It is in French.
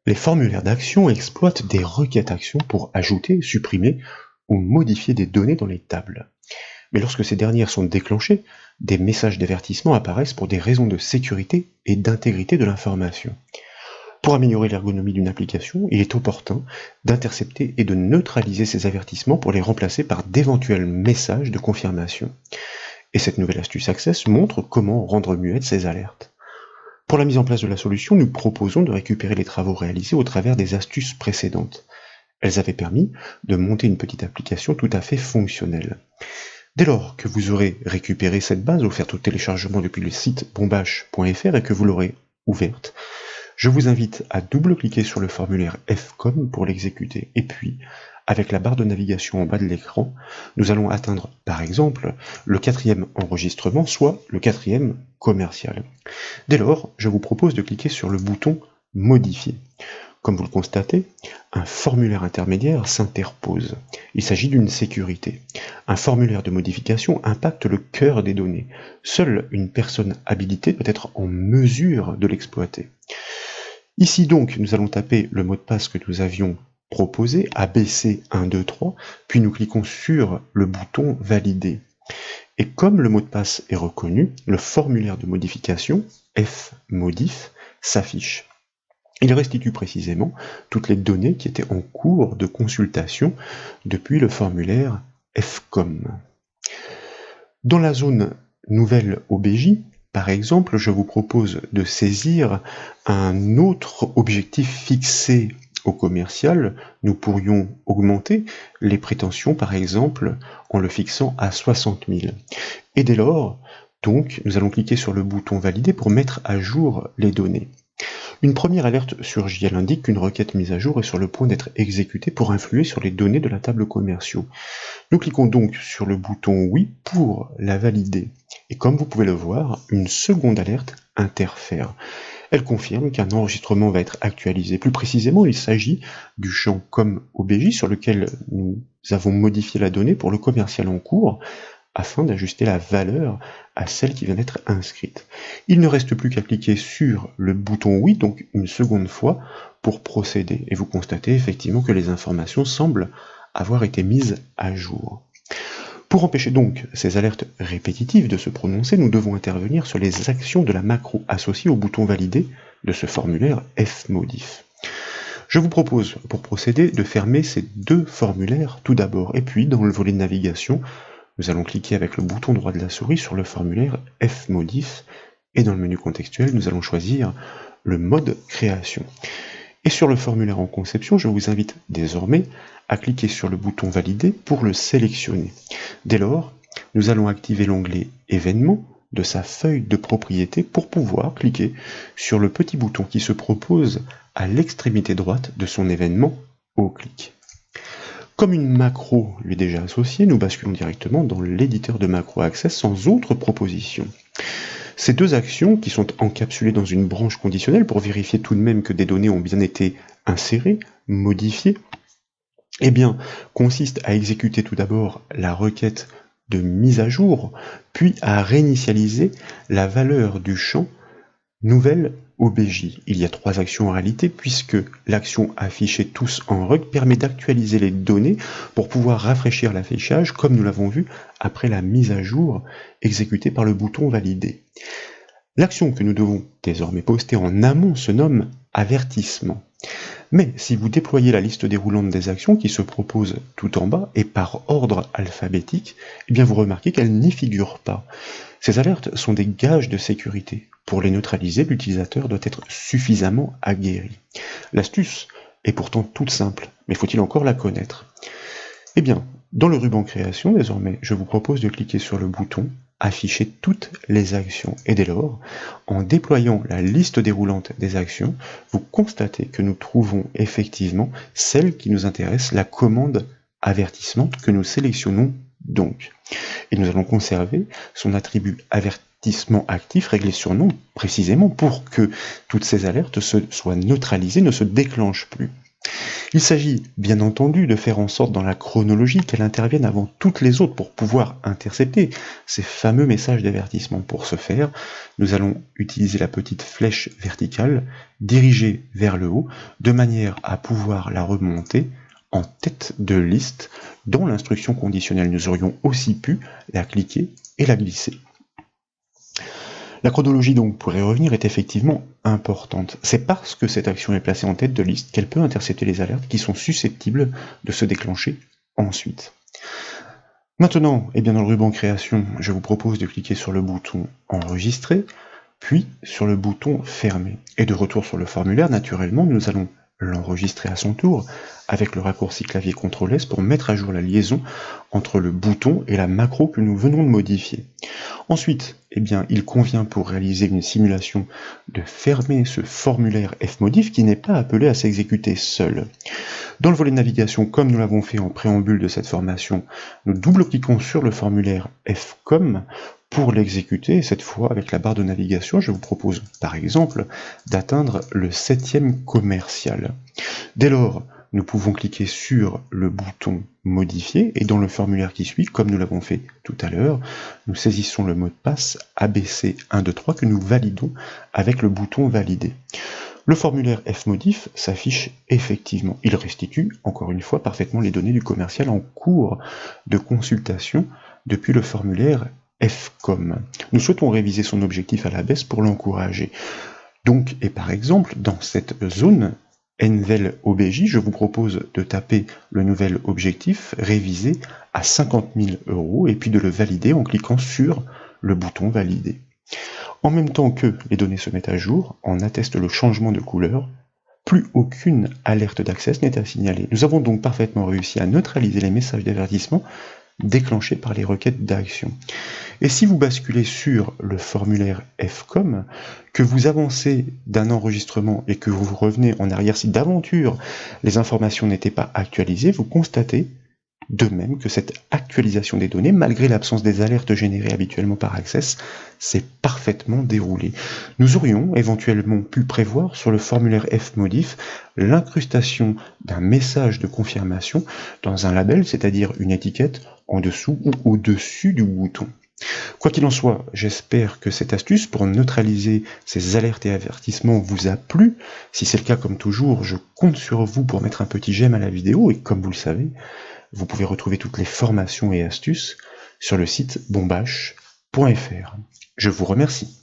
Les formulaires d'action exploitent des requêtes actions pour ajouter, supprimer ou modifier des données dans les tables. Mais lorsque ces dernières sont déclenchées, des messages d'avertissement apparaissent pour des raisons de sécurité et d'intégrité de l'information. Pour améliorer l'ergonomie d'une application, il est opportun d'intercepter et de neutraliser ces avertissements pour les remplacer par d'éventuels messages de confirmation. Et cette nouvelle astuce Access montre comment rendre muettes ces alertes. Pour la mise en place de la solution, nous proposons de récupérer les travaux réalisés au travers des astuces précédentes. Elles avaient permis de monter une petite application tout à fait fonctionnelle. Dès lors que vous aurez récupéré cette base offerte au téléchargement depuis le site bombache.fr et que vous l'aurez ouverte, je vous invite à double-cliquer sur le formulaire FCOM pour l'exécuter. Et puis, avec la barre de navigation en bas de l'écran, nous allons atteindre, par exemple, le 4e enregistrement, soit le 4e commercial. Dès lors, je vous propose de cliquer sur le bouton « Modifier ». Comme vous le constatez, un formulaire intermédiaire s'interpose. Il s'agit d'une sécurité. Un formulaire de modification impacte le cœur des données. Seule une personne habilitée doit être en mesure de l'exploiter. Ici donc, nous allons taper le mot de passe que nous avions proposé, ABC123, puis nous cliquons sur le bouton « Valider ». Et comme le mot de passe est reconnu, le formulaire de modification, fmodif, s'affiche. Il restitue précisément toutes les données qui étaient en cours de consultation depuis le formulaire FCOM. Dans la zone Nouvelle OBJ, par exemple, je vous propose de saisir un autre objectif fixé au commercial. Nous pourrions augmenter les prétentions, par exemple, en le fixant à 60 000. Et dès lors, donc, nous allons cliquer sur le bouton Valider pour mettre à jour les données. Une première alerte surgit, elle indique qu'une requête mise à jour est sur le point d'être exécutée pour influer sur les données de la table commerciaux. Nous cliquons donc sur le bouton Oui pour la valider. Et comme vous pouvez le voir, une seconde alerte interfère. Elle confirme qu'un enregistrement va être actualisé. Plus précisément, il s'agit du champ comme OBJ sur lequel nous avons modifié la donnée pour le commercial en cours, afin d'ajuster la valeur à celle qui vient d'être inscrite. Il ne reste plus qu'à cliquer sur le bouton Oui, donc une seconde fois, pour procéder. Et vous constatez effectivement que les informations semblent avoir été mises à jour. Pour empêcher donc ces alertes répétitives de se prononcer, nous devons intervenir sur les actions de la macro associée au bouton Valider de ce formulaire fmodif. Je vous propose, pour procéder, de fermer ces deux formulaires tout d'abord, et puis dans le volet de navigation, nous allons cliquer avec le bouton droit de la souris sur le formulaire fmodif, et dans le menu contextuel, nous allons choisir le mode création. Et sur le formulaire en conception, je vous invite désormais à cliquer sur le bouton Valider pour le sélectionner. Dès lors, nous allons activer l'onglet Événements de sa feuille de propriété pour pouvoir cliquer sur le petit bouton qui se propose à l'extrémité droite de son événement au clic. Comme une macro lui est déjà associée, nous basculons directement dans l'éditeur de macro Access sans autre proposition. Ces deux actions, qui sont encapsulées dans une branche conditionnelle pour vérifier tout de même que des données ont bien été insérées, modifiées, eh bien, consistent à exécuter tout d'abord la requête de mise à jour, puis à réinitialiser la valeur du champ Nouvelle OBJ. Il y a trois actions en réalité, puisque l'action afficher tous en rug permet d'actualiser les données pour pouvoir rafraîchir l'affichage, comme nous l'avons vu après la mise à jour exécutée par le bouton Valider. L'action que nous devons désormais poster en amont se nomme avertissement. Mais si vous déployez la liste déroulante des actions qui se proposent tout en bas et par ordre alphabétique, eh bien vous remarquez qu'elles n'y figurent pas. Ces alertes sont des gages de sécurité. Pour les neutraliser, l'utilisateur doit être suffisamment aguerri. L'astuce est pourtant toute simple, mais faut-il encore la connaître? Eh bien, dans le ruban création, désormais, je vous propose de cliquer sur le bouton afficher toutes les actions. Et dès lors, en déployant la liste déroulante des actions, vous constatez que nous trouvons effectivement celle qui nous intéresse, la commande avertissement que nous sélectionnons donc. Et nous allons conserver son attribut avertissement actif réglé sur nom précisément pour que toutes ces alertes soient neutralisées, ne se déclenchent plus. Il s'agit bien entendu de faire en sorte dans la chronologie qu'elle intervienne avant toutes les autres pour pouvoir intercepter ces fameux messages d'avertissement. Pour ce faire, nous allons utiliser la petite flèche verticale dirigée vers le haut de manière à pouvoir la remonter en tête de liste dans l'instruction conditionnelle. Nous aurions aussi pu la cliquer et la glisser. La chronologie, donc, pour y revenir, est effectivement importante. C'est parce que cette action est placée en tête de liste qu'elle peut intercepter les alertes qui sont susceptibles de se déclencher ensuite. Maintenant, dans le ruban création, je vous propose de cliquer sur le bouton enregistrer, puis sur le bouton fermer. Et de retour sur le formulaire, naturellement, nous allons l'enregistrer à son tour avec le raccourci clavier CTRL-S pour mettre à jour la liaison entre le bouton et la macro que nous venons de modifier. Ensuite, il convient pour réaliser une simulation de fermer ce formulaire fmodif qui n'est pas appelé à s'exécuter seul. Dans le volet de navigation, comme nous l'avons fait en préambule de cette formation, nous double-cliquons sur le formulaire fcom pour l'exécuter, cette fois avec la barre de navigation, je vous propose par exemple d'atteindre le 7e commercial. Dès lors, nous pouvons cliquer sur le bouton modifier et dans le formulaire qui suit, comme nous l'avons fait tout à l'heure, nous saisissons le mot de passe ABC123 que nous validons avec le bouton valider. Le formulaire fmodif s'affiche effectivement. Il restitue, encore une fois, parfaitement les données du commercial en cours de consultation depuis le formulaire fcom. Nous souhaitons réviser son objectif à la baisse pour l'encourager. Donc, et par exemple, dans cette zone, Envel OBJ, je vous propose de taper le nouvel objectif révisé à 50 000 € et puis de le valider en cliquant sur le bouton valider. En même temps que les données se mettent à jour, en atteste le changement de couleur, plus aucune alerte d'accès n'est à signaler. Nous avons donc parfaitement réussi à neutraliser les messages d'avertissement déclenchés par les requêtes d'action. Et si vous basculez sur le formulaire fcom, que vous avancez d'un enregistrement et que vous revenez en arrière si d'aventure les informations n'étaient pas actualisées, vous constatez de même que cette actualisation des données, malgré l'absence des alertes générées habituellement par Access, s'est parfaitement déroulée. Nous aurions éventuellement pu prévoir sur le formulaire fmodif l'incrustation d'un message de confirmation dans un label, c'est-à-dire une étiquette en dessous ou au-dessus du bouton. Quoi qu'il en soit, j'espère que cette astuce pour neutraliser ces alertes et avertissements vous a plu. Si c'est le cas, comme toujours, je compte sur vous pour mettre un petit j'aime à la vidéo et comme vous le savez, vous pouvez retrouver toutes les formations et astuces sur le site bombache.fr. Je vous remercie.